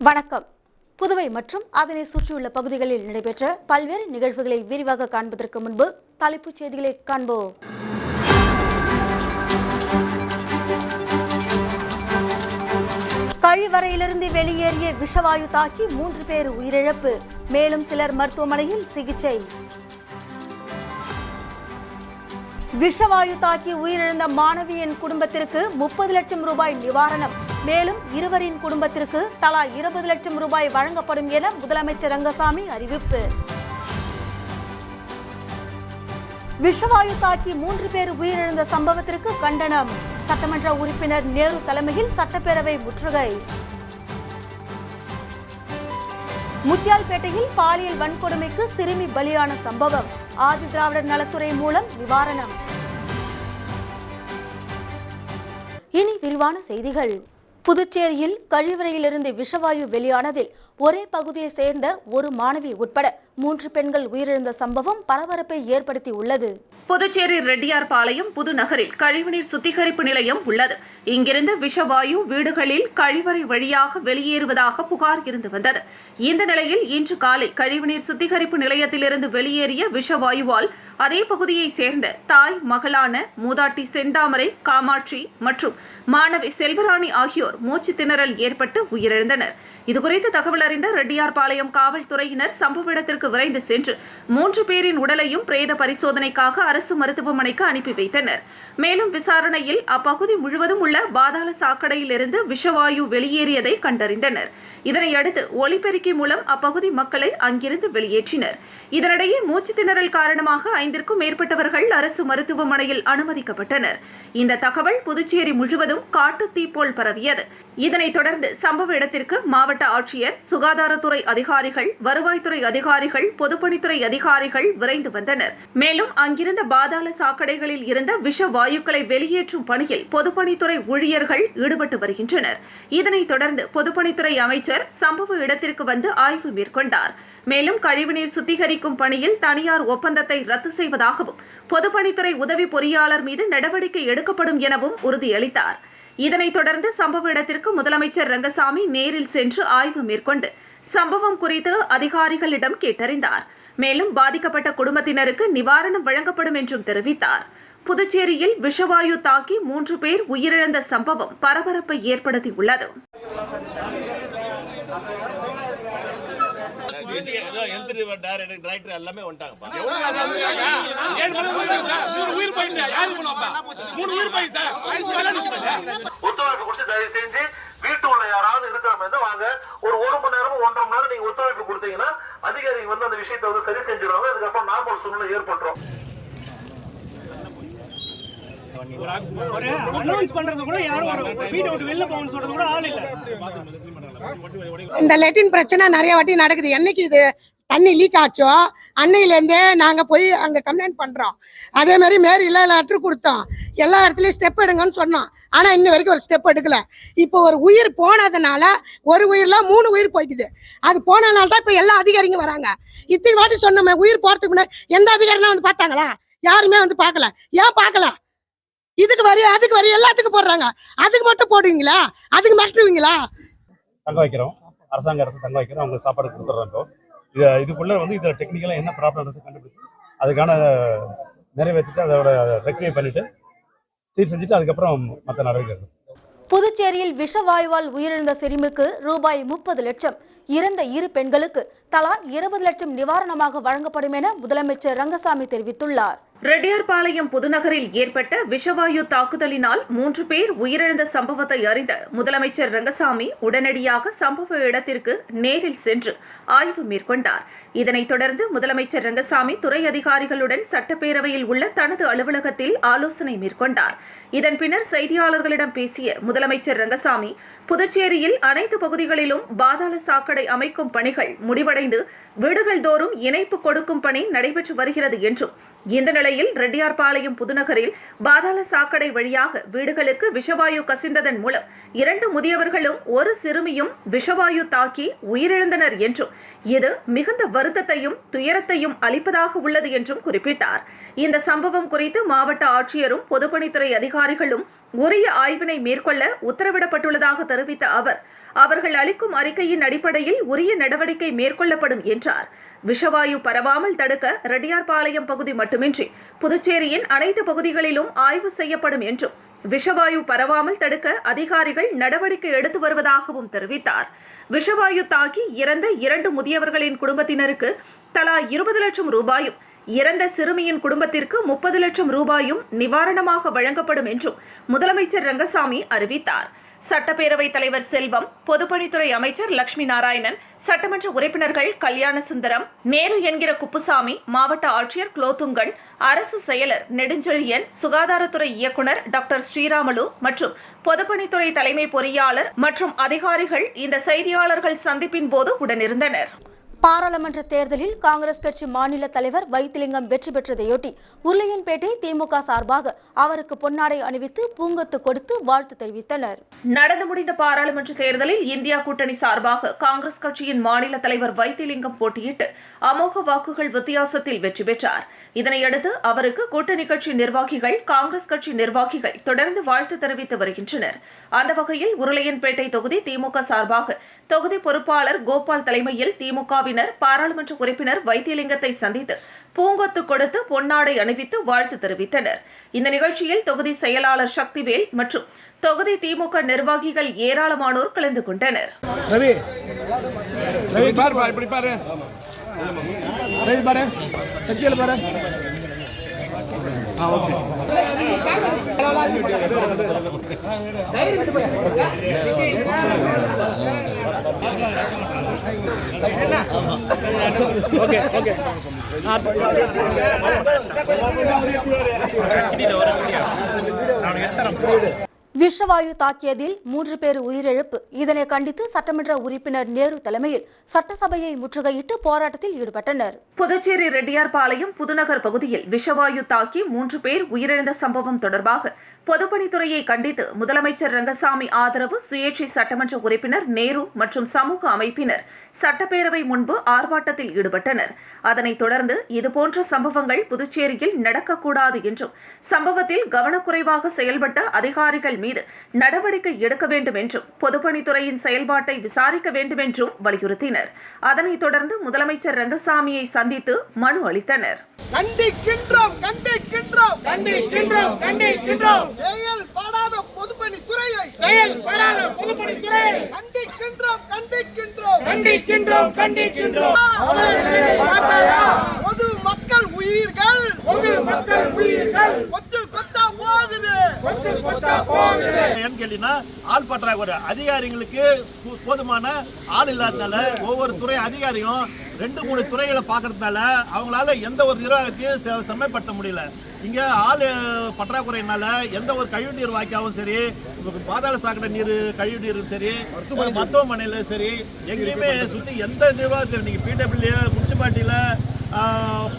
வணக்கம். புதுவை மற்றும் அதனை சுற்றியுள்ள பகுதிகளில் நடைபெற்ற பல்வேறு நிகழ்வுகளை விரிவாக காண்பதற்கு முன்பு தலைப்புச் செய்திகளை காண்போம். கழிவறையிலிருந்து வெளியேறிய விஷவாயு தாக்கி 3 பேர் உயிரிழப்பு, மேலும் சிலர் மருத்துவமனையில் சிகிச்சை. விஷவாயு தாக்கி உயிரிழந்த மாணவியின் குடும்பத்திற்கு 30 லட்சம் ரூபாய் நிவாரணம், மேலும் இருவரின் குடும்பத்திற்கு தலா 20 லட்சம் ரூபாய் வழங்கப்படும் என முதலமைச்சர் ரங்கசாமி அறிவிப்பு. விஷவாயு தாக்கி 3 பேர் உயிரிழந்த சம்பவத்திற்கு கண்டனம், சட்டமன்ற உறுப்பினர் நேரு தலைமையில் சட்டப்பேரவை முற்றுகை. முத்தியால்பேட்டையில் பாலியல் வன்கொடுமைக்கு சிறுமி பலியான சம்பவம், ஆதி திராவிடர் நலத்துறை மூலம் நிவாரணம். இனி விரிவான செய்திகள். புதுச்சேரியில் கழிவறையிலிருந்து விஷவாயு வெளியானதில் ஒரே பகுதியை சேர்ந்த ஒரு மாணவி உட்பட 3 பெண்கள் உயிரிழந்த சம்பவம் பரபரப்பை ஏற்படுத்தி உள்ளது. புதுச்சேரி ரெட்டியார்பாளையம் புதுநகரில் கழிவுநீர் சுத்திகரிப்பு நிலையம் உள்ளது. இங்கிருந்து விஷவாயு வீடுகளில் கழிவறை வழியாக வெளியேறுவதாக புகார் இருந்து வந்தது. இந்த நிலையில் இன்று காலை கழிவுநீர் சுத்திகரிப்பு நிலையத்திலிருந்து வெளியேறிய விஷவாயுவால் அதே பகுதியை சேர்ந்த தாய் மகளான மூதாட்டி செந்தாமரை, காமாட்சி மற்றும் மாணவி செல்வராணி ஆகியோர் மூச்சு திணறல் ஏற்பட்டு உயிரிழந்தனர். இதுகுறித்து தகவல் அறிந்த ரெட்டியார்பாளையம் காவல்துறையினர் சம்பவ இடத்திற்கு விரைந்து சென்று 3 பேரின் உடலையும் பிரேத பரிசோதனைக்காக அரசு மருத்துவமனைக்கு அனுப்பி வைத்தனர். மேலும் விசாரணையில் அப்பகுதி முழுவதும் உள்ள பாதாள சாக்கடையில் இருந்து விஷவாயு வெளியேறியதை கண்டறிந்தனர். இதனையடுத்து ஒலிபெருக்கி மூலம் அப்பகுதி மக்களை அங்கிருந்து வெளியேற்றினர். இதனிடையே மூச்சு திணறல் காரணமாக 5க்கும் மேற்பட்டவர்கள் அரசு மருத்துவமனையில் அனுமதிக்கப்பட்டனர். இந்த தகவல் புதுச்சேரி முழுவதும் காட்டுத்தீ போல் பரவியது. இதனைத் தொடர்ந்து சம்பவ இடத்திற்கு மாவட்ட ஆட்சியர், சுகாதாரத்துறை அதிகாரிகள், வருவாய்த்துறை அதிகாரிகள், பொதுப்பணித்துறை அதிகாரிகள் விரைந்து வந்தனர். மேலும் அங்கிருந்த பாதாள சாக்கடைகளில் இருந்த விஷ வாயுக்களை வெளியேற்றும் பணியில் பொதுப்பணித்துறை ஊழியர்கள் ஈடுபட்டு வருகின்றனர். இதனைத் தொடர்ந்து பொதுப்பணித்துறை அமைச்சர் சம்பவ இடத்திற்கு வந்து ஆய்வு மேற்கொண்டார். மேலும் கழிவுநீர் சுத்திகரிக்கும் பணியில் தனியார் ஒப்பந்தத்தை ரத்து செய்வதாகவும் பொதுப்பணித்துறை உதவி பொறியாளர் மீது நடவடிக்கை எடுக்கப்படும் எனவும் உறுதியளித்தார். இதனைத் தொடர்ந்து சம்பவ இடத்திற்கு முதலமைச்சர் ரங்கசாமி நேரில் சென்று ஆய்வு மேற்கொண்டு சம்பவம் குறித்து அதிகாரிகளிடம் கேட்டறிந்தார். மேலும் பாதிக்கப்பட்ட குடும்பத்தினருக்கு நிவாரணம் வழங்கப்படும் என்றும் தெரிவித்தார். புதுச்சேரியில் விஷவாயு தாக்கி 3 பேர் உயிரிழந்த சம்பவம் பரபரப்பை ஏற்படுத்தியுள்ளது. வீட்டு உள்ள யாராவது இருக்கிற மாதிரி வாங்க, ஒரு 1 மணி நேரம் 1.5 மணி நேரம் நீங்க ஒத்துழைப்பு கொடுத்தீங்கன்னா அதிகாரிகள் வந்து அந்த விஷயத்தை வந்து சரி செஞ்சிருவாங்க. அதுக்கப்புறம் நார்மல் சூழ்நிலை ஏற்பட்டுரும். இந்த லெட்டின் பிரச்சனை நிறைய வாட்டி நடக்குது. என்னைக்கு இது தண்ணி லீக் ஆச்சோ அன்னையிலேருந்தே நாங்கள் போய் அங்கே கம்ப்ளைண்ட் பண்ணுறோம். அதே மாதிரி மேரியில் லெட்டர் கொடுத்தோம், எல்லா இடத்துலையும் ஸ்டெப் எடுங்கன்னு சொன்னோம். ஆனால் இன்ன வரைக்கும் ஒரு ஸ்டெப் எடுக்கல. இப்போ ஒரு உயிர் போனதுனால, ஒரு உயிரில் 3 உயிர் போய்க்குது. அது போனதுனால தான் இப்போ எல்லா அதிகாரிங்க வராங்க. இத்தனை வாட்டி சொன்னோமே, உயிர் போகிறதுக்கு முன்னாடி எந்த அதிகாரிலாம் வந்து பார்த்தாங்களா? யாருமே வந்து பார்க்கல. ஏன் பார்க்கல? இதுக்கு வரி, அதுக்கு வரி, எல்லாத்துக்கும் போடுறாங்க. அதுக்கு மட்டும் போடுவீங்களா? அதுக்கு மிரட்டுவீங்களா? தங்க வைக்கிறோம், அரசாங்க இடத்துல தங்க வைக்கிறோம், அவங்களுக்கு சாப்பாடு கொடுத்துட்றோம். இதுக்குள்ள வந்து இதில் டெக்னிக்கலாக என்ன ப்ராப்ளம் கண்டுபிடிச்சு அதுக்கான நிறைவேற்றிட்டு அதோட ரெக்டிஃபை பண்ணிட்டு சீர் செஞ்சுட்டு அதுக்கப்புறம் மற்ற நடவடிக்கை. புதுச்சேரியில் விஷவாயுவால் உயிரிழந்த சிறுமிக்கு ரூபாய் 30 லட்சம், இறந்த 2 பெண்களுக்கு தலா 20 லட்சம் நிவாரணமாக வழங்கப்படும் என முதலமைச்சர் ரங்கசாமி தெரிவித்துள்ளார். ரெட்டியார்பாளையம் புதுநகரில் ஏற்பட்ட விஷவாயு தாக்குதலினால் 3 பேர் உயிரிழந்த சம்பவத்தை அறிந்த முதலமைச்சர் ரங்கசாமி உடனடியாக சம்பவ இடத்திற்கு நேரில் சென்று ஆய்வு மேற்கொண்டார். இதனைத் தொடர்ந்து முதலமைச்சர் ரங்கசாமி துறை அதிகாரிகளுடன் சட்டப்பேரவையில் உள்ள தனது அலுவலகத்தில் ஆலோசனை மேற்கொண்டார். இதன் பின்னர் செய்தியாளர்களிடம் பேசிய முதலமைச்சர் ரங்கசாமி, புதுச்சேரியில் அனைத்து பகுதிகளிலும் பாதாள சாக்கடை அமைக்கும் பணிகள் முடிவடைந்து வீடுகள் தோறும் இணைப்பு கொடுக்கும் பணி நடைபெற்று வருகிறது என்றும், இந்த நிலையில் ரெட்டியார்பாளையம் புதுநகரில் பாதாள சாக்கடை வழியாக வீடுகளுக்கு விஷவாயு கசிந்ததன் மூலம் 2 முதியவர்களும் 1 சிறுமியும் விஷவாயு தாக்கி உயிரிழந்தனர் என்றும், இது மிகுந்த வருத்தத்தையும் துயரத்தையும் அளிப்பதாக உள்ளது என்றும் குறிப்பிட்டார். இந்த சம்பவம் குறித்து மாவட்ட ஆட்சியரும் பொதுப்பணித்துறை அதிகாரிகளும் உரிய ஆய்வினை மேற்கொள்ள உத்தரவிடப்பட்டுள்ளதாக தெரிவித்த அவர்கள் அளிக்கும் அறிக்கையின் அடிப்படையில் உரிய நடவடிக்கை மேற்கொள்ளப்படும் என்றார். விஷவாயு பரவாமல் தடுக்க ரெட்டியார்பாளையம் பகுதி மட்டுமின்றி புதுச்சேரியின் அனைத்து பகுதிகளிலும் ஆய்வு செய்யப்படும் என்றும், விஷவாயு பரவாமல் தடுக்க அதிகாரிகள் நடவடிக்கை எடுத்து வருவதாகவும் தெரிவித்தார். விஷவாயு தாக்கி இறந்த 2 முதியவர்களின் குடும்பத்தினருக்கு தலா 20 லட்சம் ரூபாயும், இறந்த சிறுமியின் குடும்பத்திற்கு 30 லட்சம் ரூபாயும் நிவாரணமாக வழங்கப்படும் என்றும் முதலமைச்சர் ரங்கசாமி அறிவித்தார். சட்டப்பேரவைத் தலைவர் செல்வம், பொதுப்பணித்துறை அமைச்சர் லட்சுமி நாராயணன், சட்டமன்ற உறுப்பினர்கள் கல்யாண சுந்தரம், நேரு என்கிற குப்புசாமி, மாவட்ட ஆட்சியர் குலோத்துங்கன், அரசு செயலர் நெடுஞ்செழியன், சுகாதாரத்துறை இயக்குநர் டாக்டர் ஸ்ரீராமலு மற்றும் பொதுப்பணித்துறை தலைமை பொறியாளர் மற்றும் அதிகாரிகள் இந்த செய்தியாளர்கள் சந்திப்பின் போது உடனிருந்தனர். பாராளுமன்ற தேர்தலில் காங்கிரஸ் கட்சி மாநில தலைவர் வைத்திலிங்கம் வெற்றி பெற்றதையொட்டி உருளையன்பேட்டை திமுக சார்பாக அவருக்கு பொன்னாடை அணிவித்து பூங்கொத்து கொடுத்து வாழ்த்து தெரிவித்தனர். நடந்து முடிந்த பாராளுமன்ற தேர்தலில் இந்தியா கூட்டணி சார்பாக காங்கிரஸ் கட்சியின் மாநில தலைவர் வைத்திலிங்கம் போட்டியிட்டு அமோக வாக்குகள் வித்தியாசத்தில் வெற்றி பெற்றார். இதனையடுத்து அவருக்கு கூட்டணி கட்சி நிர்வாகிகள், காங்கிரஸ் கட்சி நிர்வாகிகள் தொடர்ந்து வாழ்த்து தெரிவித்து வருகின்றனர். அந்த வகையில் உருளையன்பேட்டை தொகுதி திமுக சார்பாக தொகுதி பொறுப்பாளர் கோபால் தலைமையில் திமுக பாராளுமன்ற உறுப்பினர் வைத்திலிங்கத்தை சந்தித்து பூங்கொத்து கொடுத்து பொன்னாடை அணிவித்து வாழ்த்து தெரிவித்தனர். இந்த நிகழ்ச்சியில் தொகுதி செயலாளர் சக்திவேல் மற்றும் தொகுதி திமுக நிர்வாகிகள் ஏராளமானோர் கலந்து கொண்டனர். விஷவாயு தாக்கியதில் 3 பேர் உயிரிழப்பு. இதனை கண்டித்து சட்டமன்ற உறுப்பினர் நேரு தலைமையில் சட்டசபையை முற்றுகையிட்டு போராட்டத்தில் ஈடுபட்டனர். புதுச்சேரி ரெட்டியார்பாளையம் புதுநகர் பகுதியில் விஷவாயு தாக்கி 3 பேர் உயிரிழந்த சம்பவம் தொடர்பாக பொதுப்பணித்துறையை கண்டித்து முதலமைச்சர் ரங்கசாமி ஆதரவு சுயேட்சை சட்டமன்ற உறுப்பினர் நேரு மற்றும் சமூக அமைப்பினர் சட்டப்பேரவை முன்பு ஆர்ப்பாட்டத்தில் ஈடுபட்டனர். அதனைத் தொடர்ந்து இதுபோன்ற சம்பவங்கள் புதுச்சேரியில் நடக்கக்கூடாது என்றும், சம்பவத்தில் கவனக்குறைவாக செயல்பட்ட அதிகாரிகள் மீது நடவடிக்கை எடுக்க வேண்டும் என்றும், பொதுப்பணித்துறையின் செயல்பாட்டை விசாரிக்க வேண்டும் என்றும் வலியுறுத்தினர். அதனைத் தொடர்ந்து முதலமைச்சர் ரங்கசாமியை சந்தித்து மனு அளித்தனர். கண்டிக்கின்றோம் கண்டிக்கின்றோம் கண்டிக்கின்றோம் கண்டிக்கின்றோம் செயல்படாத பொதுப்பணித்துறையை கண்டிக்கின்றோம் கண்டிக்கின்றோம் கண்டிக்கின்றோம் கண்டிக்கின்றோம் பொது மக்கள் உயிர்கள் கொத்து கொத்தா போகுது. ஏன்னு கேட்டீங்கன்னா ஆள் பற்றாக்குறை, அதிகாரிகளுக்கு போதுமான ஆள் இல்லாதனால ஒவ்வொரு துறை அதிகாரியும் 2-3 துறைகளை பார்க்கறதுனால அவங்களால எந்த ஒரு நிர்வாகத்தையும் செம்மைப்படுத்த முடியல. இங்க ஆள் பற்றாக்குறையினால எந்த ஒரு கழிவு நீர் வாய்க்காவும் சரி, பாதாள சாக்கடை நீர் கழிவு நீரும் சரி, மருத்துவமனையில சரி, எங்கேயுமே சுற்றி எந்த நிர்வாகத்தில் நீங்க பிடபிள்யூ, முனிசிபாலிட்டியில,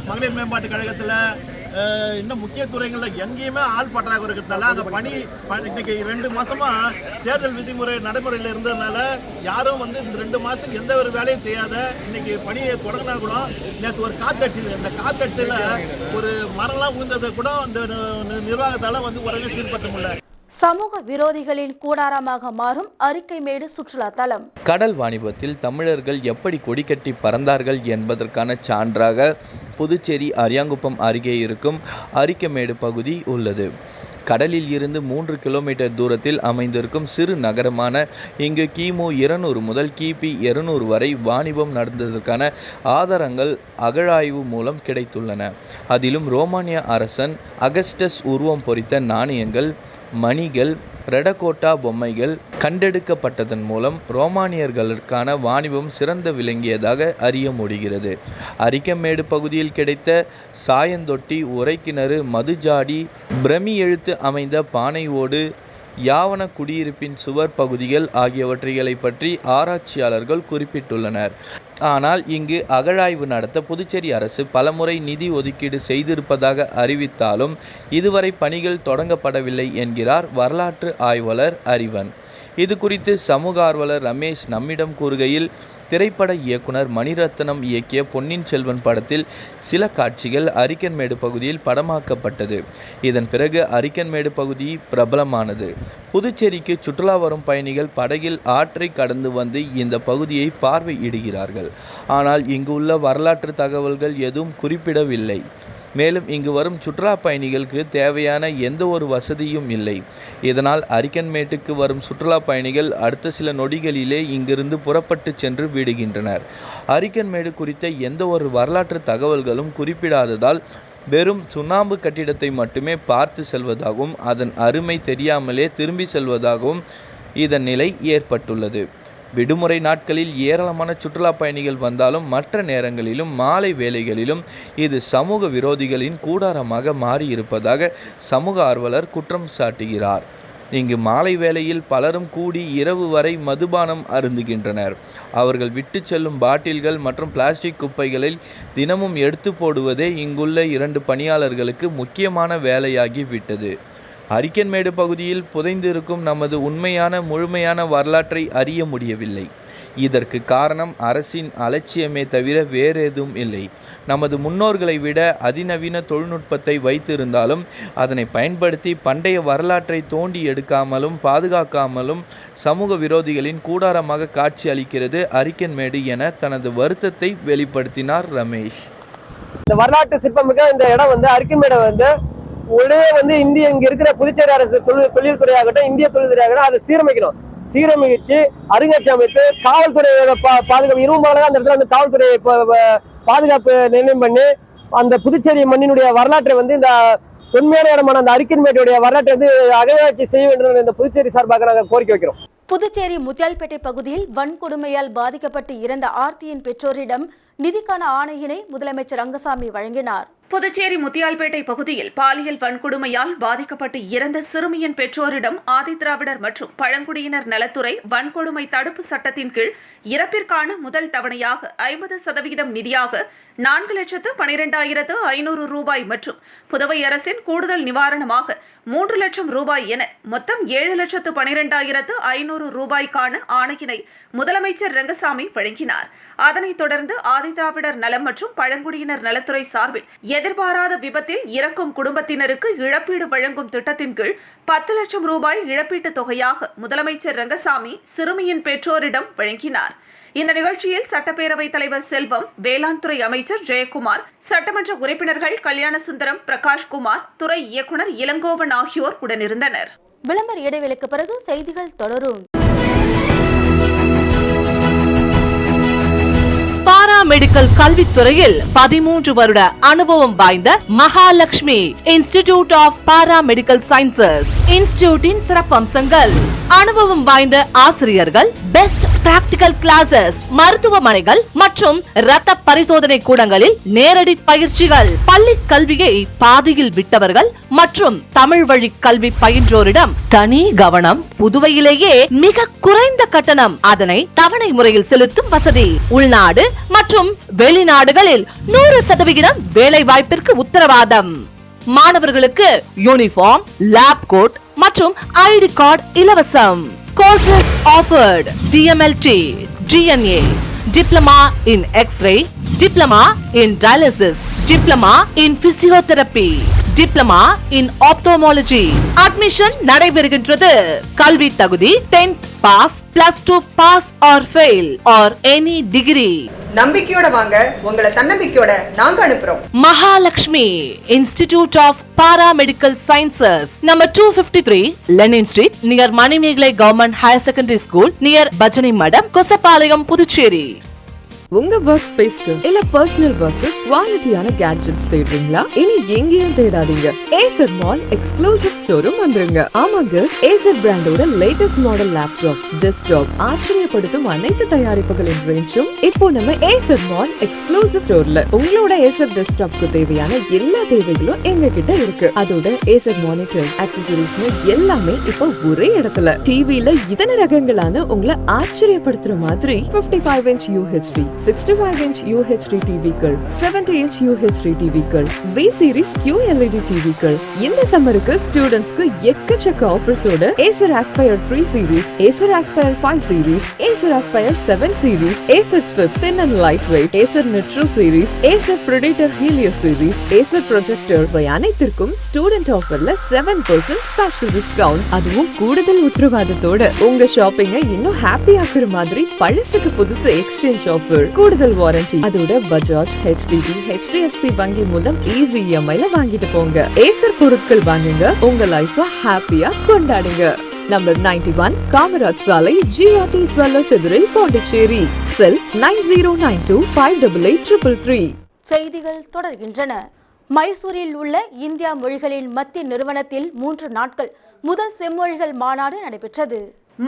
மகளிர் மேம்பாட்டு கழகத்தில், இன்னும் முக்கிய துறைகளில் எங்கேயுமே ஆள் பற்றாக்குறை இருக்கிறதுனால அங்கே இன்னைக்கு 2 மாசமா தேர்தல் விதிமுறை நடைமுறையில் இருந்ததுனால யாரும் இந்த 2 மாசத்துக்கு எந்த ஒரு வேலையும் செய்யாத இன்னைக்கு பணியை தொடங்கினா கூட, நேற்று ஒரு காத்தடிச்சது, இந்த காத்தடிச்சில் ஒரு மரம்லாம் விழுந்ததை கூட இந்த நிர்வாகத்தால் உடனே சீர்படுத்த முடியல. சமூக விரோதிகளின் கூடாரமாக மாறும் அரிக்கைமேடு சுற்றுலா தலம். கடல் வாணிபத்தில் தமிழர்கள் எப்படி கொடிக்கட்டி பறந்தார்கள் என்பதற்கான சான்றாக புதுச்சேரி அரியாங்குப்பம் அருகே இருக்கும் அரிக்கைமேடு பகுதி உள்ளது. கடலில் இருந்து 3 கிலோமீட்டர் தூரத்தில் அமைந்திருக்கும் சிறு நகரமான இங்கு கிமு 200 முதல் கிபி 200 வரை வாணிபம் நடந்ததற்கான ஆதாரங்கள் அகழாய்வு மூலம் கிடைத்துள்ளன. அதிலும் ரோமானிய அரசன் அகஸ்டஸ் உருவம் பொறித்த நாணயங்கள், மணிகள், ரெடகோட்டா பொம்மைகள் கண்டெடுக்கப்பட்டதன் மூலம் ரோமானியர்களுக்கான வாணிபம் சிறந்து விளங்கியதாக அறிய முடிகிறது. அரிக்கைமேடு பகுதியில் கிடைத்த சாயந்தொட்டி, உரைக்கிணறு, மதுஜாடி, பிரமி எழுத்து அமைந்த பானை ஓடு, யாவன குடியிருப்பின் சுவர் பகுதிகள் ஆகியவற்றை பற்றி ஆராய்ச்சியாளர்கள் குறிப்பிட்டுள்ளனர். ஆனால் இங்கு அகழாய்வு நடத்த புதுச்சேரி அரசு பலமுறை நிதி ஒதுக்கீடு செய்திருப்பதாக அறிவித்தாலும் இதுவரை பணிகள் தொடங்கப்படவில்லை என்கிறார் வரலாற்று ஆய்வாளர் அறிவன். இது குறித்து சமூக ஆர்வலர் ரமேஷ் நம்மிடம் கூறுகையில், திரைப்பட இயக்குனர் மணிரத்னம் இயக்கிய பொன்னியின் செல்வன் படத்தில் சில காட்சிகள் அரிக்கன்மேடு பகுதியில் படமாக்கப்பட்டது. இதன் பிறகு அரிக்கன்மேடு பகுதி பிரபலமானது. புதுச்சேரிக்கு சுற்றுலா வரும் பயணிகள் படகில் ஆற்றை கடந்து வந்து இந்த பகுதியை பார்வையிடுகிறார்கள். ஆனால் இங்கு உள்ள வரலாற்று தகவல்கள் எதுவும் குறிப்பிடவில்லை. மேலும் இங்கு வரும் சுற்றுலா பயணிகளுக்கு தேவையான எந்த ஒரு வசதியும் இல்லை. இதனால் அரிக்கன்மேட்டுக்கு வரும் சுற்றுலா பயணிகள் அடுத்த சில நொடிகளிலே இங்கிருந்து புறப்பட்டு சென்று விடுகின்றனர். அரிக்கன்மேடு குறித்த எந்த ஒரு வரலாற்று தகவல்களும் குறிப்பிடாததால் வெறும் சுண்ணாம்பு கட்டிடத்தை மட்டுமே பார்த்து செல்வதாகவும் அதன் அருமை தெரியாமலே திரும்பி செல்வதாகவும் இதன் நிலை ஏற்பட்டுள்ளது. விடுமுறை நாட்களில் ஏராளமான சுற்றுலா பயணிகள் வந்தாலும் மற்ற நேரங்களிலும் மாலை வேளைகளிலும் இது சமூக விரோதிகளின் கூடாரமாக மாறியிருப்பதாக சமூக ஆர்வலர் குற்றம் சாட்டுகிறார். இங்கு மாலை வேளையில் பலரும் கூடி இரவு வரை மதுபானம் அருந்துகின்றனர். அவர்கள் விட்டு செல்லும் பாட்டில்கள் மற்றும் பிளாஸ்டிக் குப்பைகளில் தினமும் எடுத்து போடுவதே இங்குள்ள 2 பணியாளர்களுக்கு முக்கியமான வேலையாகி விட்டது. அரிக்கன்மேடு பகுதியில் புதைந்திருக்கும் நமது உண்மையான முழுமையான வரலாற்றை அறிய முடியவில்லை. இதற்கு காரணம் அரசின் அலட்சியமே தவிர வேறெதுவும் இல்லை. நமது முன்னோர்களை விட அதிநவீன தொழில்நுட்பத்தை வைத்திருந்தாலும் அதனை பயன்படுத்தி பண்டைய வரலாற்றை தோண்டி எடுக்காமலும் பாதுகாக்காமலும் சமூக விரோதிகளின் கூடாரமாக காட்சி அளிக்கிறது அரிக்கன்மேடு என தனது வருத்தத்தை வெளிப்படுத்தினார் ரமேஷ். இந்த வரலாற்று சிற்பமிக்க இந்த இடம் அரிக்கன்மேடை உடனே இந்திய இங்க இருக்கிற புதுச்சேரி அரசு தொழில்துறையாகட்டும், இந்திய தொழில்துறையாகட்டும் அதை சீரமைச்சு அருங்காட்சியகம் அமைத்து காவல்துறையோட பாதுகாப்பு இரும்புமாக அந்த இடத்துல காவல்துறையை பாதுகாப்பு நிர்ணயம் பண்ணி அந்த புதுச்சேரி மண்ணினுடைய வரலாற்றை இந்த தொன்மையான இடமான அந்த அரிக்கன்மேட்டுடைய வரலாற்றை அகழ்வாய்ச்சி செய்ய வேண்டும் இந்த புதுச்சேரி சார்பாக நாங்கள் கோரிக்கை வைக்கிறோம். புதுச்சேரி முத்தியால்பேட்டை பகுதியில் வன்கொடுமையால் பாதிக்கப்பட்டு இறந்த ஆர்த்தியின் பெற்றோரிடம் நிதிக்கான ஆணையினை முதலமைச்சர் ரங்கசாமி வழங்கினார். புதுச்சேரி முத்தியால்பேட்டை பகுதியில் பாலியல் வன்கொடுமையால் பாதிக்கப்பட்டு இறந்த சிறுமியின் பெற்றோரிடம் ஆதிதிராவிடர் மற்றும் பழங்குடியினர் நலத்துறை வன்கொடுமை தடுப்பு சட்டத்தின் கீழ் இறப்பிற்கான முதல் தவணையாக 50% நிதியாக 4,12,500 ரூபாய் மற்றும் புதுவை அரசின் கூடுதல் நிவாரணமாக 3 லட்சம் ரூபாய் என மொத்தம் 7,12,500 ரூபாய்க்கான ஆணையினை முதலமைச்சர் ரங்கசாமி வழங்கினார். அதனைத் தொடர்ந்து ஆதிதிராவிடர் நலம் மற்றும் பழங்குடியினர் நலத்துறை சார்பில் எதிர்பாராத விபத்தில் இறக்கும் குடும்பத்தினருக்கு இழப்பீடு வழங்கும் திட்டத்தின் கீழ் 10 லட்சம் ரூபாய் இழப்பீட்டுத் தொகையாக முதலமைச்சர் ரங்கசாமி சிறுமியின் பெற்றோரிடம் வழங்கினார். இந்த நிகழ்ச்சியில் சட்டப்பேரவைத் தலைவர் செல்வம், வேளாண் துறை அமைச்சர் ஜெயக்குமார், சட்டமன்ற உறுப்பினர்கள் கல்யாணசுந்தரம், பிரகாஷ்குமார், துறை இயக்குநர் இளங்கோவன் ஆகியோர் உடனிருந்தனர். விளம்பர இடைவெளிக்கு பிறகு செய்திகள் தொடரும். பாராமெடிக்கல் கல்வித்துறையில் 13 வருட அனுபவம் வாய்ந்த Mahalakshmi institute of paramedical sciences இன்ஸ்டிடியூட்டின் சிறப்பம்சங்கள்: அனுபவம் வாய்ந்த ஆசிரியர்கள், பெஸ்ட் பிராக்டிகல் கிளாஸஸ், மருத்துவமனைகள் மற்றும் இரத்த பரிசோதனை கூடங்களில் நேரடி பயிற்சிகள், பள்ளி கல்வியை பாதியில் விட்டவர்கள் மற்றும் தமிழ் வழி கல்வி பயின்றோரிடம் தனி கவனம். புதுவையிலேயே மிக குறைந்த கட்டணம், அதனை தவணை முறையில் செலுத்தும் வசதி. உள்நாடு மற்றும் வெளிநாடுகளில் 100% வேலை வாய்ப்பிற்கு உத்தரவாதம். மாணவர்களுக்கு யூனிஃபார்ம், லேப் கோட் மற்றும் ஐடி கார்டு இலவசம். Courses offered: DMLT, DNA, Diploma in X-ray, Diploma in Dialysis, Diploma in Physiotherapy, Diploma in Ophthalmology. Admission நடைபெறுகின்றது. கல்வி தகுதி 10th pass, +2 pass or fail or any degree. நம்பிக்கையோட வாங்க, உங்களை தன்னம்பிக்கையோட நாங்க அனுப்புறோம். Mahalakshmi institute of paramedical sciences, number 253 Lenin street, near Manimekalai government higher secondary school, near பஜனை மடம், கொசப்பாளையம், புதுச்சேரி. உங்க ஒர்க் ஸ்பேஸ்க்கு இல்ல பர்சனல் ஒர்க்கு குவாலிட்டியான கேட்ஜெட்ஸ் தேடுறீங்களா? இனி எங்கேயும் தேடாதீங்க, ஏசர் மால் எக்ஸ்க்ளூசிவ் ஷோரூம் வந்துருங்க. ஆமாங்க, ஏசர் பிராண்டோட லேட்டஸ்ட் மாடல் லேப்டாப், டெஸ்க்டாப், ஆச்சரியப்படுத்தும் அனைத்து தயாரிப்புகளின் ரேஞ்சும் இப்போ நம்ம ஏசர் மால் எக்ஸ்க்ளூசிவ் ஸ்டோர்ல. உங்களோட ஏசர் டெஸ்க்டாப்க்கு தேவையான எல்லா தேவைகளும் எங்க கிட்ட இருக்கு. அதோட ஏசர் மானிட்டர், ஆக்சசரிஸ்னு எல்லாமே இப்போ ஒரே இடத்துல. டிவில இதன ரகங்களான உங்களை ஆச்சரியப்படுத்துற மாதிரி 55 inch UHD 65-inch UHD டிவிக்கள், 70-inch UHD டிவிக்கள், V series QLED டிவிக்கள். இந்த சம்மருக்கு ஸ்டூடெண்ட்ஸ்க்கு எக்கச்சக்க ஆஃபர்ஸோட Acer Aspire 3 series, Acer Aspire 5 series, Acer Aspire 7 series, Acer Swift thin and lightweight, Acer Nitro series, Acer Predator Helio series, Acer Projector இவை அனைத்திற்கும் student ஆஃபர்ல 7% special discount. அதுவும் கூடுதல் உத்தரவாதத்தோட உங்க ஷாப்பிங்கை இன்னும் ஹாப்பி ஆக்குற மாதிரி பழசுக்கு புதுசு எக்ஸ்சேஞ்ச் ஆஃபர், கூடுதல் வாரண்டி. அதோட பஜாஜ், HDB, HDFC வங்கி மூலம் ஈஸி EMI-ல வாங்கிட்டு போங்க. ஏசர் பொருட்கள் வாங்குங்க, உங்க லைஃப ஹாப்பியா கொண்டாடுங்க. நம்பர் 91 காமராஜ் சாலை, GRT Dwellers எதிரில், பாண்டிச்சேரி. செல் 9092588333. செய்திகள் தொடர்கின்றன. மைசூரில் உள்ள இந்தியா மொழிகளின் மத்திய நிறுவனத்தில் 3 நாட்கள் முதல் செம்மொழிகள் மாநாடு நடைபெற்றது.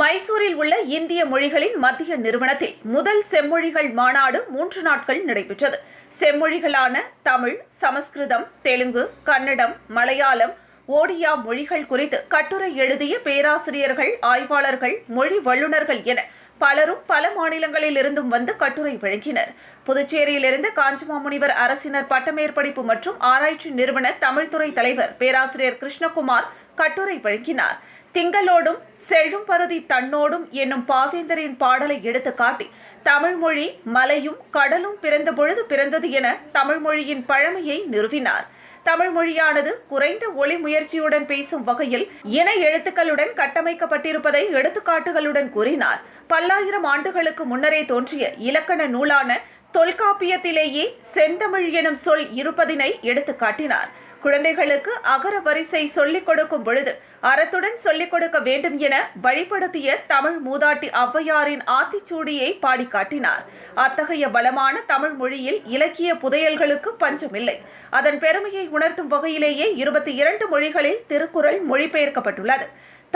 மைசூரில் உள்ள இந்திய மொழிகளின் மத்திய நிறுவனத்தில் முதல் செம்மொழிகள் மாநாடு 3 நாட்கள் நடைபெற்றது. செம்மொழிகளான தமிழ், சமஸ்கிருதம், தெலுங்கு, கன்னடம், மலையாளம், ஓடியா மொழிகள் குறித்து கட்டுரை எழுதிய பேராசிரியர்கள், ஆய்வாளர்கள், மொழி வல்லுநர்கள் என பலரும் பல மாநிலங்களில் இருந்தும் வந்து கட்டுரை வழங்கினர். புதுச்சேரியிலிருந்து காஞ்சிமாமுனிவர் அரசினர் பட்டமேற்படிப்பு மற்றும் ஆராய்ச்சி நிறுவன தமிழ்துறை தலைவர் பேராசிரியர் கிருஷ்ணகுமார் கட்டுரை வழங்கினார். திங்களோடும் செழும் பருதி தன்னோடும் என்னும் பாவேந்தரின் பாடலை எடுத்து காட்டி தமிழ்மொழி மலையும் கடலும் பிறந்த பொழுது பிறந்தது என தமிழ்மொழியின் பழமையை நிறுவினார். தமிழ்மொழியானது குறைந்த ஒளி முயற்சியுடன் பேசும் வகையில் இன எழுத்துக்களுடன் கட்டமைக்கப்பட்டிருப்பதை எடுத்துக்காட்டுகளுடன் கூறினார். பல்லாயிரம் ஆண்டுகளுக்கு முன்னரே தோன்றிய இலக்கண நூலான தொல்காப்பியத்திலேயே செந்தமிழ் எனும் சொல் இருப்பதினை எடுத்து காட்டினார். குழந்தைகளுக்கு அகர வரிசை சொல்லிக் கொடுக்கும் பொழுது அறத்துடன் சொல்லிக் கொடுக்க வேண்டும் என வழிபடுத்திய தமிழ் மூதாட்டி ஔவையாரின் ஆத்திச்சூடியை பாடி காட்டினார். அத்தகைய பலமான தமிழ் மொழியில் இலக்கிய புதையல்களுக்கு பஞ்சமில்லை. அதன் பெருமையை உணர்த்தும் வகையிலேயே 22 மொழிகளில் திருக்குறள் மொழிபெயர்க்கப்பட்டுள்ளது.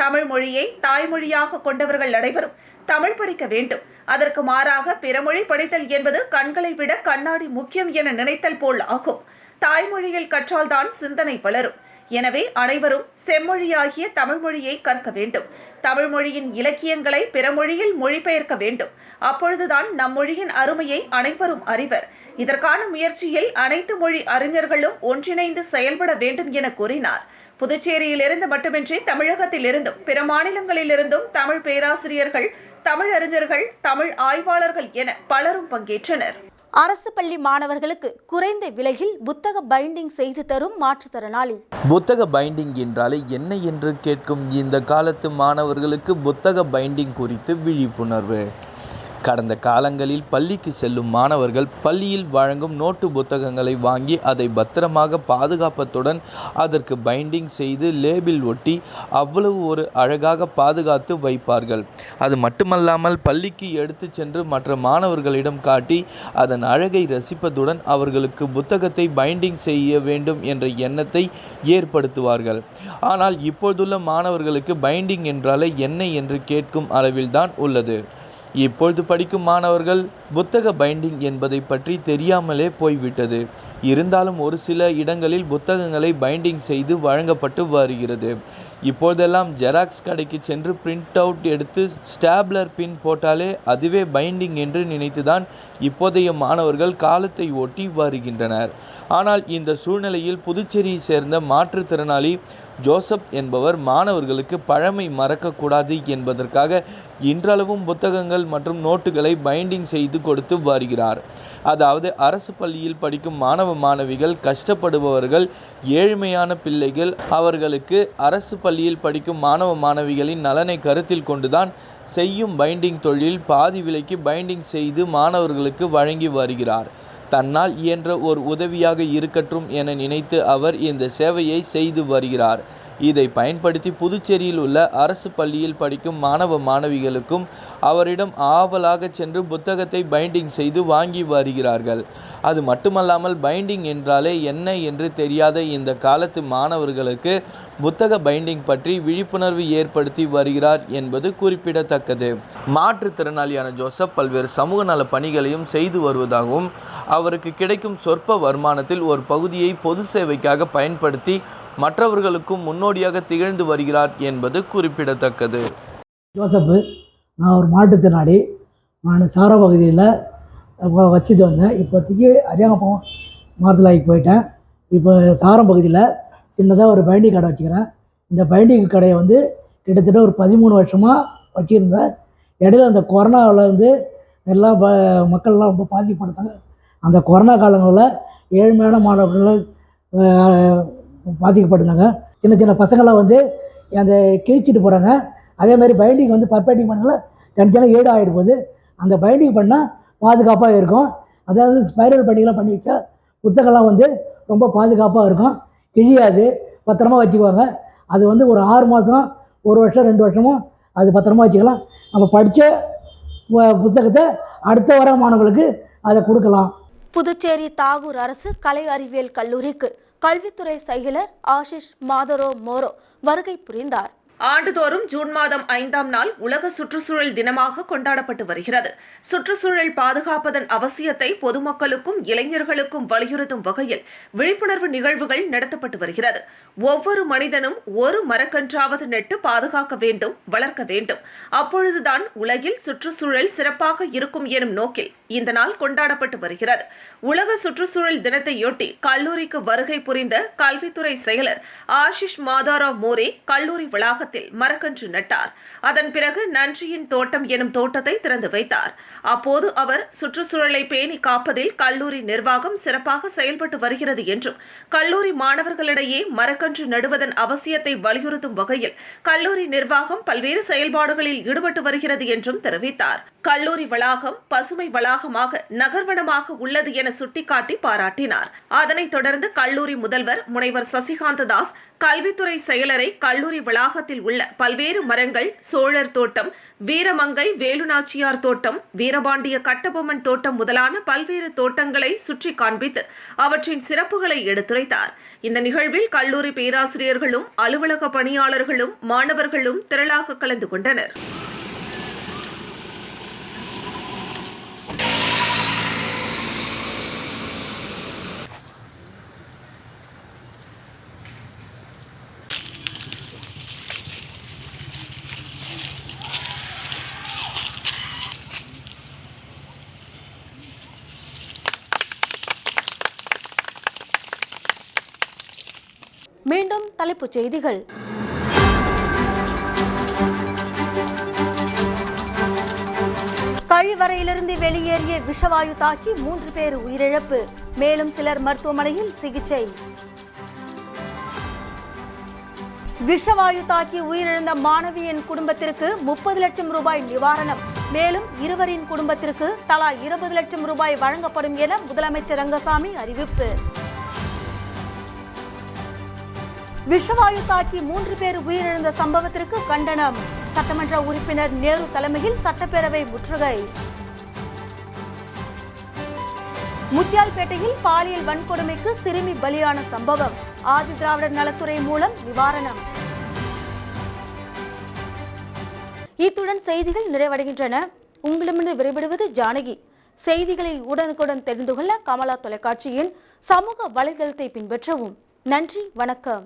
தமிழ் மொழியை தாய்மொழியாக கொண்டவர்கள் அனைவரும் தமிழ் படிக்க வேண்டும். அதற்கு மாறாக பிறமொழி படித்தல் என்பது கண்களை விட கண்ணாடி முக்கியம் என நினைத்தல் போல் ஆகும். தாய்மொழியில் கற்றால்தான் சிந்தனை வளரும். எனவே அனைவரும் செம்மொழியாகிய தமிழ்மொழியை கற்க வேண்டும். தமிழ்மொழியின் இலக்கியங்களை பிறமொழியில் மொழிபெயர்க்க வேண்டும். அப்பொழுதுதான் நம் மொழியின் அருமையை அனைவரும் அறிவர். இதற்கான முயற்சியில் அனைத்து மொழி அறிஞர்களும் ஒன்றிணைந்து செயல்பட வேண்டும் என கூறினார். புதுச்சேரியிலிருந்து மட்டுமின்றி தமிழகத்திலிருந்தும் பிற மாநிலங்களிலிருந்தும் தமிழ் பேராசிரியர்கள், தமிழ் அறிஞர்கள், தமிழ் ஆய்வாளர்கள் என பலரும் பங்கேற்றனர். அரசு பள்ளி மாணவர்களுக்கு குறைந்த விலையில் புத்தக பைண்டிங் செய்து தரும் மாற்றுத்திறனாளி. புத்தக பைண்டிங் என்றாலே என்ன என்று கேட்கும் இந்த காலத்து மாணவர்களுக்கு புத்தக பைண்டிங் குறித்து விழிப்புணர்வு. கடந்த காலங்களில் பள்ளிக்கு செல்லும் மாணவர்கள் பள்ளியில் வழங்கும் நோட்டு புத்தகங்களை வாங்கி அதை பத்திரமாக பாதுகாப்பத்துடன் அதற்கு பைண்டிங் செய்து லேபிள் ஒட்டி அவ்வளவு ஒரு அழகாக பாதுகாத்து வைப்பார்கள். அது மட்டுமல்லாமல் பள்ளிக்கு எடுத்து சென்று மற்ற மாணவர்களிடம் காட்டி அதன் அழகை ரசிப்பதுடன் அவர்களுக்கு புத்தகத்தை பைண்டிங் செய்ய வேண்டும் என்ற எண்ணத்தை ஏற்படுத்துவார்கள். ஆனால் இப்பொழுதுள்ள மாணவர்களுக்கு பைண்டிங் என்றாலே என்ன என்று கேட்கும் அளவில்தான் உள்ளது. இப்பொழுது படிக்கும் மாணவர்கள் புத்தக பைண்டிங் என்பதை பற்றி தெரியாமலே போய்விட்டது. இருந்தாலும் ஒரு சில இடங்களில் புத்தகங்களை பைண்டிங் செய்து வழங்கப்பட்டு வருகிறது. இப்போதெல்லாம் ஜெராக்ஸ் கடைக்கு சென்று பிரிண்ட் அவுட் எடுத்து ஸ்டாப்லர் பின் போட்டாலே அதுவே பைண்டிங் என்று நினைத்துதான் இப்போதைய மாணவர்கள் காலத்தை ஓட்டி வருகின்றனர். ஆனால் இந்த சூழ்நிலையில் புதுச்சேரியை சேர்ந்த மாற்றுத்திறனாளி ஜோசப் என்பவர் மாணவர்களுக்கு பழமை மறக்கக்கூடாது என்பதற்காக இன்றளவும் புத்தகங்கள் மற்றும் நோட்டுகளை பைண்டிங் செய்து கொடுத்து வருகிறார். அதாவது அரசு பள்ளியில் படிக்கும் மாணவ மாணவிகள் கஷ்டப்படுபவர்கள், ஏழ்மையான பிள்ளைகள், அவர்களுக்கு அரசு பள்ளியில் படிக்கும் மாணவ மாணவிகளின் நலனை கருத்தில் கொண்டுதான் செய்யும் பைண்டிங் தொழில் பாதி விலைக்கு பைண்டிங் செய்து மாணவர்களுக்கு வழங்கி வருகிறார். தன்னால் இயன்ற ஒரு உதவியாக இருக்கட்டும் என நினைத்து அவர் இந்த சேவையை செய்து வருகிறார். இதை பயன்படுத்தி புதுச்சேரியில் உள்ள அரசு பள்ளியில் படிக்கும் மாணவ மாணவிகளுக்கும் அவரிடம் ஆவலாக சென்று புத்தகத்தை பைண்டிங் செய்து வாங்கி வருகிறார்கள். அது மட்டுமல்லாமல் பைண்டிங் என்றாலே என்ன என்று தெரியாத இந்த காலத்து மாணவர்களுக்கு புத்தக பைண்டிங் பற்றி விழிப்புணர்வு ஏற்படுத்தி வருகிறார் என்பது குறிப்பிடத்தக்கது. மாற்றுத்திறனாளியான ஜோசப் பல்வேறு சமூக நல பணிகளையும் செய்து வருவதாகவும் அவருக்கு கிடைக்கும் சொற்ப வருமானத்தில் ஒரு பகுதியை பொது சேவைக்காக பயன்படுத்தி மற்றவர்களுக்கும் முன்னோடியாக திகழ்ந்து வருகிறார் என்பது குறிப்பிடத்தக்கது. ஜோசப்பு, நான் ஒரு மாற்றுத்திறனாளி. நான் சாரா பகுதியில் வச்சுட்டு வந்தேன். இப்போதைக்கு அரியாங்குப்பம் மாறுதலாகி போயிட்டேன். இப்போ சாரம் பகுதியில் சின்னதாக ஒரு பைண்டிங் கடை வச்சுக்கிறேன். இந்த பைண்டிங் கடையை வந்து கிட்டத்தட்ட ஒரு 13 வருஷமாக வச்சுருந்தேன். இடையில அந்த கொரோனாவில் வந்து எல்லாம் மக்கள்லாம் ரொம்ப பாதிக்கப்பட்டாங்க. அந்த கொரோனா காலங்களில் ஏழ்மையான மாணவர்கள் பாதிக்கப்பட்டிருந்தாங்க. சின்ன சின்ன பசங்களாம் வந்து அந்த கிழிச்சிட்டு போகிறாங்க. அதேமாதிரி பைண்டிங் வந்து பர்பேண்டிங் பண்ணல தனித்தனியாக ஏடு ஆகிட்டு போகுது. அந்த பைண்டிங் பண்ணால் பாதுகாப்பாக இருக்கும். அதாவது ஸ்பைரல் பைண்டிங்லாம் பண்ணி வச்சா புத்தகம்லாம் வந்து ரொம்ப பாதுகாப்பாக இருக்கும், கிழியாது, பத்திரமா வச்சுக்குவாங்க. அது வந்து ஒரு 6 மாதம், 1 வருஷம், 2 வருஷமும் அது பத்திரமா வச்சுக்கலாம். நம்ம படித்த புத்தகத்தை அடுத்த வர மாணவர்களுக்கு அதை கொடுக்கலாம். புதுச்சேரி தாகூர் அரசு கலை அறிவியல் கல்லூரிக்கு கல்வித்துறை செயலர் ஆஷிஷ் மாதரோ மோரோ வருகை புரிந்தார். ஆண்டுதோறும் ஜூன் மாதம் 5ஆம் நாள் உலக சுற்றுச்சூழல் தினமாக கொண்டாடப்பட்டு வருகிறது. சுற்றுச்சூழல் பாதுகாப்பதன் அவசியத்தை பொதுமக்களுக்கும் இளைஞர்களுக்கும் வலியுறுத்தும் வகையில் விழிப்புணர்வு நிகழ்வுகள் நடத்தப்பட்டு வருகிறது. ஒவ்வொரு மனிதனும் ஒரு மரக்கன்றாவது நட்டு பாதுகாக்க வேண்டும், வளர்க்க வேண்டும். அப்பொழுதுதான் உலகில் சுற்றுச்சூழல் சிறப்பாக இருக்கும் எனும் நோக்கில் இந்த நாள் கொண்டாடப்பட்டு வருகிறது. உலக சுற்றுச்சூழல் தினத்தையொட்டி கல்லூரிக்கு வருகை புரிந்த கல்வித்துறை செயலர் ஆஷிஷ் மாதாரோ மோரே கல்லூரி வளாகத்தில் மரக்கன்று நட்டார். அதன் பிறகு நன்றியின் தோட்டம் எனும் தோட்டத்தை திறந்து வைத்தார். அப்போது அவர் சுற்றுச்சூழலை பேணி காப்பதில் கல்லூரி நிர்வாகம் சிறப்பாக செயல்பட்டு வருகிறது என்றும், கல்லூரி மாணவர்களிடையே மரக்கன்று நடுவதன் அவசியத்தை வலியுறுத்தும் வகையில் கல்லூரி நிர்வாகம் பல்வேறு செயல்பாடுகளில் ஈடுபட்டு வருகிறது என்றும் தெரிவித்தார். கல்லூரி வளாகம் பசுமை வளாகமாக நகர்வனமாக உள்ளது என சுட்டிக்காட்டி பாராட்டினார். அதனைத் தொடர்ந்து கல்லூரி முதல்வர் முனைவர் சசிகாந்த தாஸ் கல்வித்துறை செயலரை கல்லூரி வளாகத்தில் உள்ள பல்வேறு மரங்கள், சோழர் தோட்டம், வீரமங்கை வேலுநாச்சியார் தோட்டம், வீரபாண்டிய கட்டபொம்மன் தோட்டம் முதலான பல்வேறு தோட்டங்களை சுற்றி காண்பித்து அவற்றின் சிறப்புகளை எடுத்துரைத்தார். இந்த நிகழ்வில் கல்லூரி பேராசிரியர்களும் அலுவலக பணியாளர்களும் மாணவர்களும் திரளாக கலந்து கொண்டனர். மீண்டும் தலைப்புச் செய்திகள். கழிவறையிலிருந்து வெளியேறிய விஷவாயு தாக்கி 3 பேர் உயிரிழப்பு, மேலும் சிலர் மருத்துவமனையில் சிகிச்சை. விஷவாயு தாக்கி உயிரிழந்த மாணவியின் குடும்பத்திற்கு 30 லட்சம் ரூபாய் நிவாரணம், மேலும் இருவரின் குடும்பத்திற்கு தலா 20 லட்சம் ரூபாய் வழங்கப்படும் என முதலமைச்சர் ரங்கசாமி அறிவிப்பு. விஷவாயு தாக்கி 3 பேர் உயிரிழந்த சம்பவத்திற்கு கண்டனம், சட்டமன்ற உறுப்பினர் நேரு தலைமையில் சட்டப்பேரவை முற்றுகை. முத்தியால்பேட்டையில் பாலியல் வன்கொடுமைக்கு சிறுமி பலியான சம்பவம், ஆதி திராவிடர் நலத்துறை மூலம் நிவாரணம். இத்துடன் செய்திகள் நிறைவடைகின்றன. உங்களிடமிருந்து விடைபெறுவது ஜானகி. செய்திகளை உடனுக்குடன் தெரிந்து கொள்ள கமலா தொலைக்காட்சியின் சமூக வலைதளத்தை பின்பற்றவும். நன்றி, வணக்கம்.